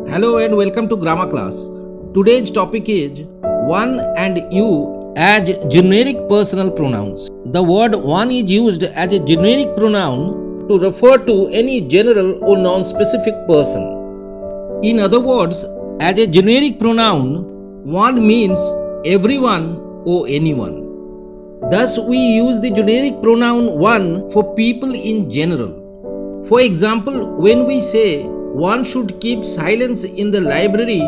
Hello and welcome to grammar class. Today's topic is one and you as generic personal pronouns. The word one is used as a generic pronoun to refer to any general or non-specific person. In other words, as a generic pronoun, one means everyone or anyone. Thus, we use the generic pronoun one for people in general. For example, when we say one should keep silence in the library,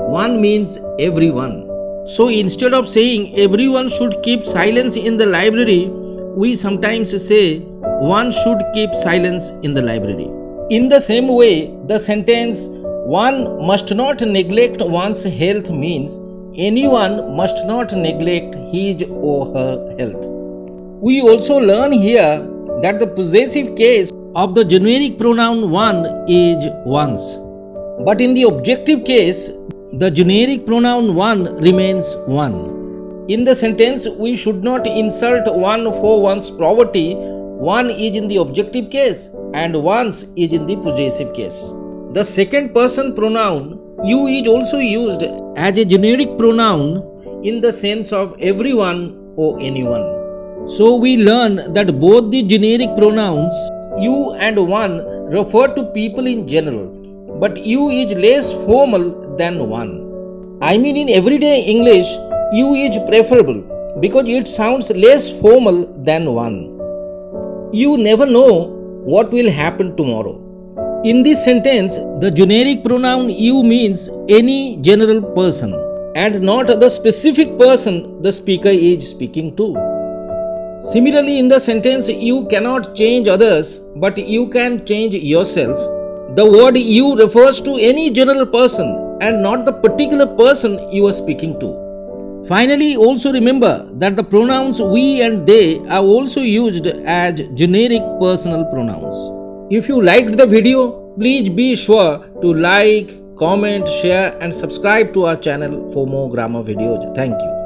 one means everyone. So instead of saying everyone should keep silence in the library, we sometimes say one should keep silence in the library. In the same way, the sentence one must not neglect one's health means anyone must not neglect his or her health. We also learn here that the possessive case of the generic pronoun one is one's. But in the objective case, the generic pronoun one remains one. In the sentence, we should not insult one for one's poverty. One is in the objective case and one's is in the possessive case. The second person pronoun you is also used as a generic pronoun in the sense of everyone or anyone. So we learn that both the generic pronouns you and one refer to people in general, but you is less formal than one. I mean, in everyday English, you is preferable because it sounds less formal than one. You never know what will happen tomorrow. In this sentence, the generic pronoun you means any general person and not the specific person the speaker is speaking to. Similarly, in the sentence, you cannot change others, but you can change yourself. The word you refers to any general person and not the particular person you are speaking to. Finally, also remember that the pronouns we and they are also used as generic personal pronouns. If you liked the video, please be sure to like, comment, share and subscribe to our channel for more grammar videos. Thank you.